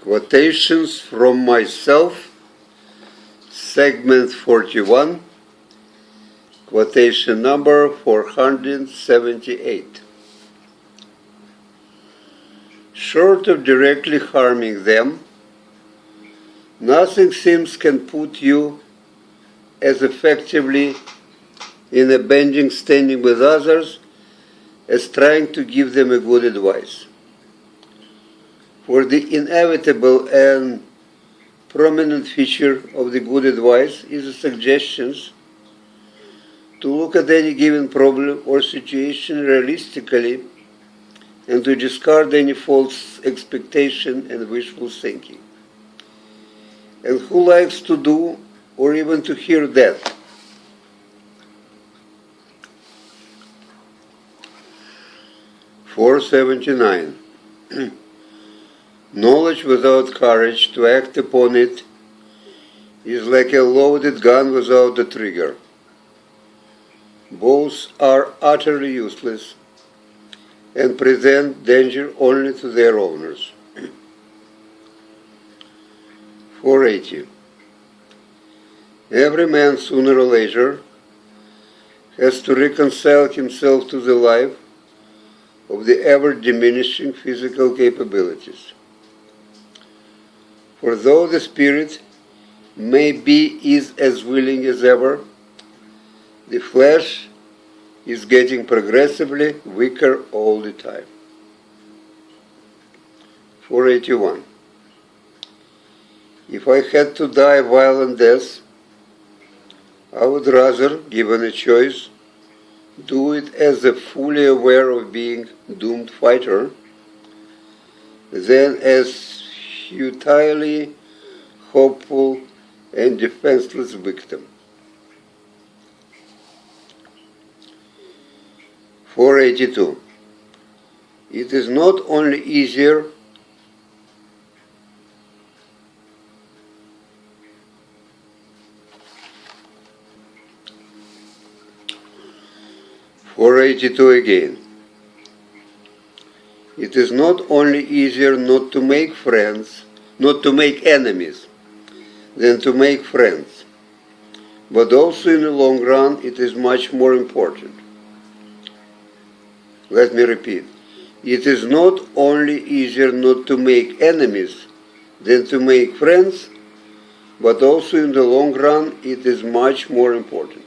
Quotations from myself, segment 41, quotation number 478. Short of directly harming them, nothing seems can put you as effectively in a bending standing with others as trying to give them a good advice. For the inevitable and prominent feature of the good advice is the suggestions to look at any given problem or situation realistically and to discard any false expectation and wishful thinking. And who likes to do or even to hear that? (479) Knowledge without courage to act upon it is like a loaded gun without a trigger. Both are utterly useless and present danger only to their owners. 480. Every man sooner or later has to reconcile himself to the life of the ever-diminishing physical capabilities. For though the spirit is as willing as ever, the flesh is getting progressively weaker all the time. 481. If I had to die a violent death, I would rather, given a choice, do it as a fully aware of being doomed fighter than as futilely hopeful and defenseless victim. 482. It is not only easier again. It is not only easier not to make enemies, than to make friends, but also in the long run it is much more important. Let me repeat. It is not only easier not to make enemies than to make friends, but also in the long run it is much more important.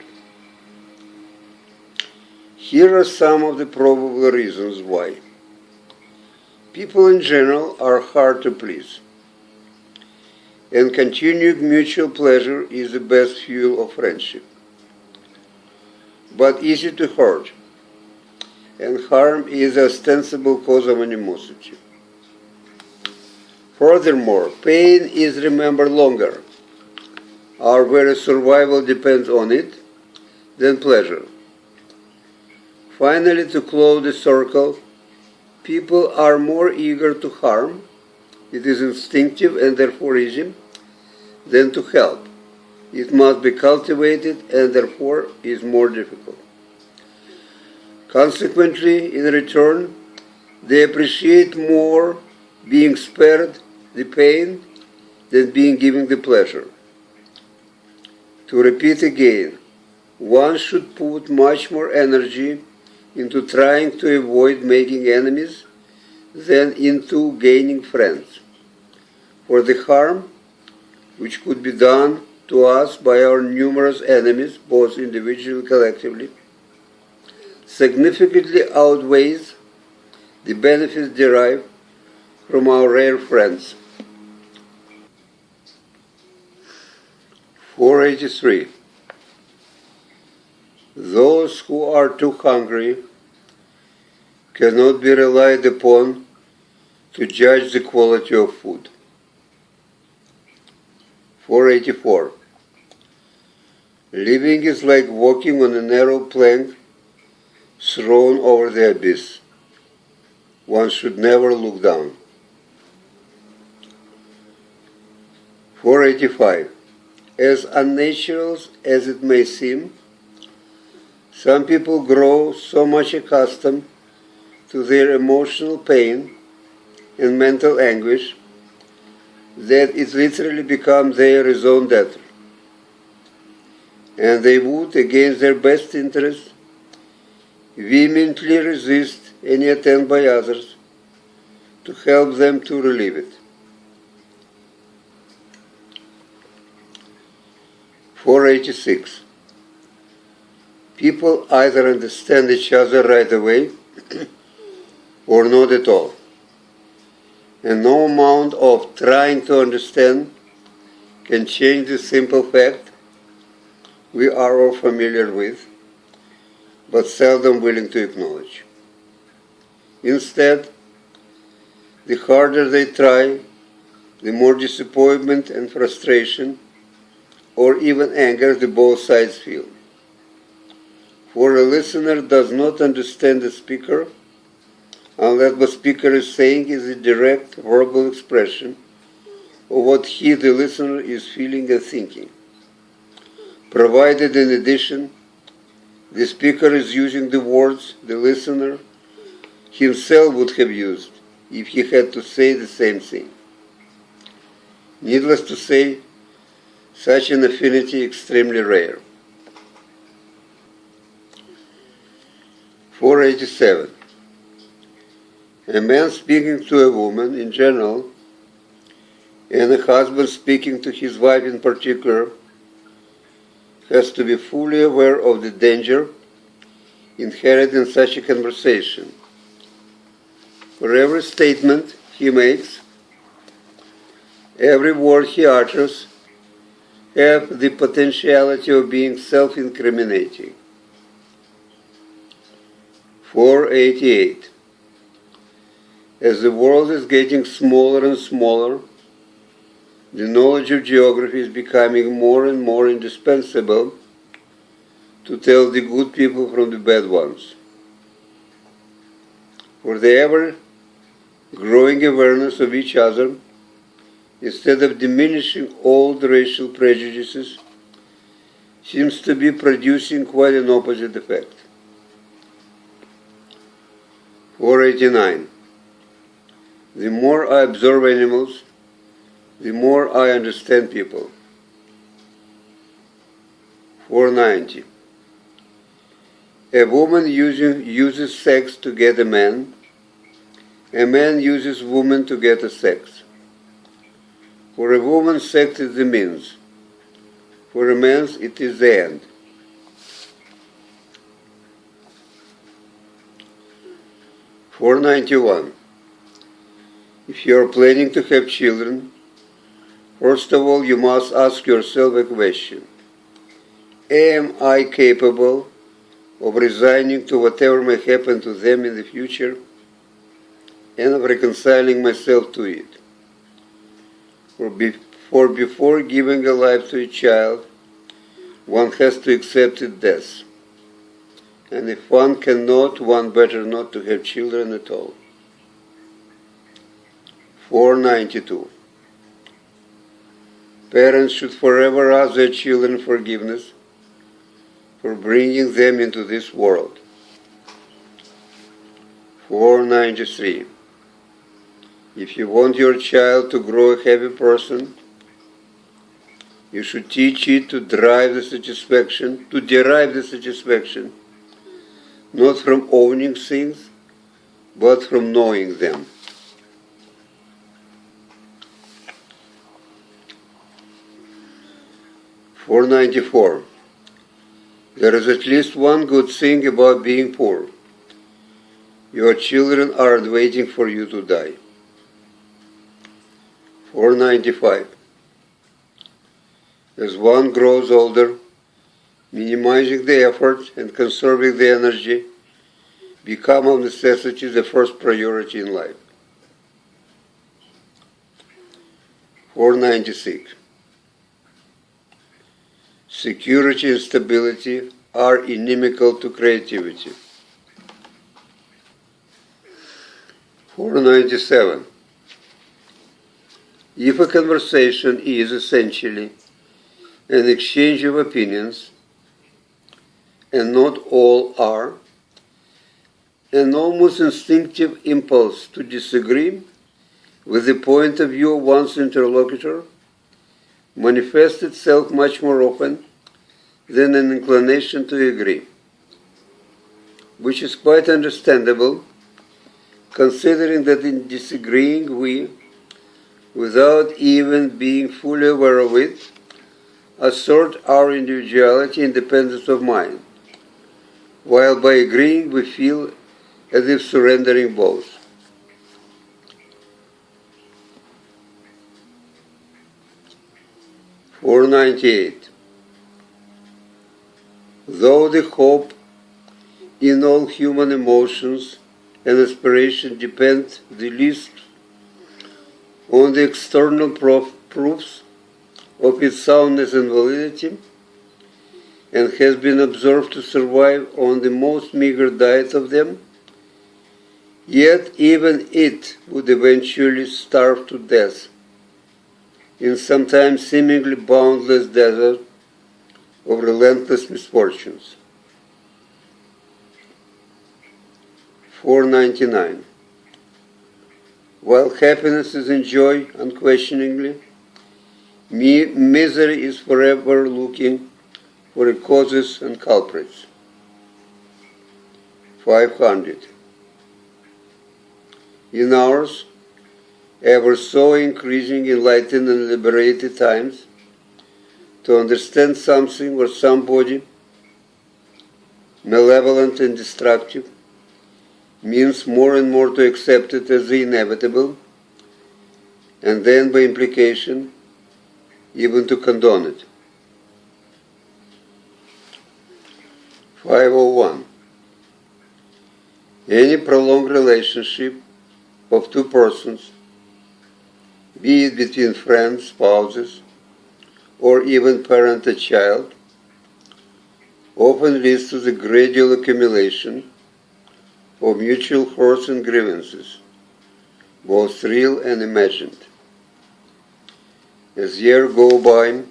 Here are some of the probable reasons why. People in general are hard to please, and continued mutual pleasure is the best fuel of friendship, but easy to hurt, and harm is the ostensible cause of animosity. Furthermore, pain is remembered longer. Our very survival depends on it than pleasure. Finally, to close the circle, people are more eager to harm, it is instinctive and therefore easy, than to help. It must be cultivated and therefore is more difficult. Consequently, in return, they appreciate more being spared the pain than being given the pleasure. To repeat again, one should put much more energy into trying to avoid making enemies than into gaining friends. For the harm which could be done to us by our numerous enemies, both individually and collectively, significantly outweighs the benefits derived from our rare friends. 483. Those who are too hungry cannot be relied upon to judge the quality of food. 484. Living is like walking on a narrow plank thrown over the abyss. One should never look down. 485. As unnatural as it may seem, some people grow so much accustomed to their emotional pain and mental anguish that it literally becomes their raison d'etre, and they would, against their best interests, vehemently resist any attempt by others to help them to relieve it. 486. People either understand each other right away or not at all, and no amount of trying to understand can change the simple fact we are all familiar with, but seldom willing to acknowledge. Instead, the harder they try, the more disappointment and frustration, or even anger, the both sides feel. For a listener does not understand the speaker unless what the speaker is saying is a direct verbal expression of what he, the listener, is feeling and thinking, provided in addition the speaker is using the words the listener himself would have used if he had to say the same thing. Needless to say, such an affinity is extremely rare. 487. A man speaking to a woman in general, and a husband speaking to his wife in particular, has to be fully aware of the danger inherent in such a conversation. For every statement he makes, every word he utters, have the potentiality of being self-incriminating. 488. As the world is getting smaller and smaller, the knowledge of geography is becoming more and more indispensable to tell the good people from the bad ones. For the ever-growing awareness of each other, instead of diminishing old racial prejudices, seems to be producing quite an opposite effect. 489. The more I observe animals, the more I understand people. 490. A woman uses sex to get a man uses woman to get a sex. For a woman, sex is the means. For a man, it is the end. 491. If you are planning to have children, first of all you must ask yourself a question. Am I capable of resigning to whatever may happen to them in the future and of reconciling myself to it? For before giving a life to a child, one has to accept its death. And if one cannot, one better not to have children at all. 492. Parents should forever ask their children forgiveness for bringing them into this world. 493. If you want your child to grow a happy person, you should teach it to derive the satisfaction, not from owning things, but from knowing them. 494. There is at least one good thing about being poor. Your children aren't waiting for you to die. 495. As one grows older, minimizing the effort and conserving the energy become of necessity the first priority in life. 496. Security and stability are inimical to creativity. 497. If a conversation is essentially an exchange of opinions, and not all are, an almost instinctive impulse to disagree with the point of view of one's interlocutor manifests itself much more often than an inclination to agree, which is quite understandable, considering that in disagreeing we, without even being fully aware of it, assert our individuality and independence of mind, while by agreeing we feel as if surrendering both. (498) Though the hope in all human emotions and aspirations depends the least on the external proofs of its soundness and validity, and has been observed to survive on the most meager diet of them, yet even it would eventually starve to death in sometimes seemingly boundless desert of relentless misfortunes. 499. While happiness is enjoyed unquestioningly, misery is forever looking for causes and culprits. 500. In ours, ever so increasing enlightened and liberated times, to understand something or somebody malevolent and destructive means more and more to accept it as the inevitable, and then by implication even to condone it. 501. Any prolonged relationship of two persons, be it between friends, spouses, or even parent and child, often leads to the gradual accumulation of mutual hurts and grievances, both real and imagined. As years go by,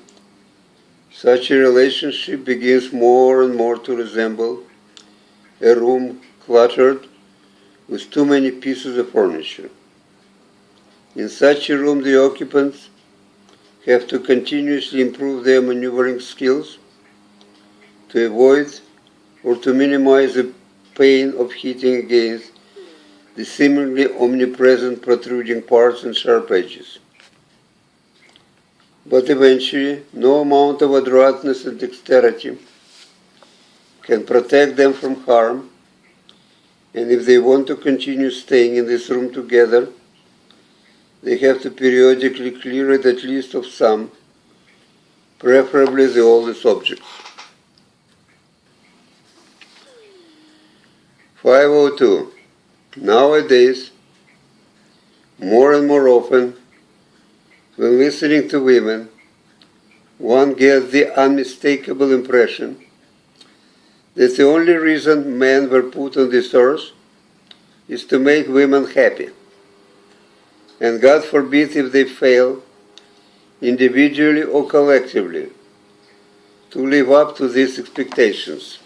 such a relationship begins more and more to resemble a room cluttered with too many pieces of furniture. In such a room, the occupants have to continuously improve their maneuvering skills to avoid or to minimize the pain of hitting against the seemingly omnipresent protruding parts and sharp edges. But eventually, no amount of adroitness and dexterity can protect them from harm, and if they want to continue staying in this room together, they have to periodically clear it at least of some, preferably the oldest objects. 502. Nowadays, more and more often, when listening to women, one gets the unmistakable impression that the only reason men were put on this earth is to make women happy. And God forbid if they fail, individually or collectively, to live up to these expectations.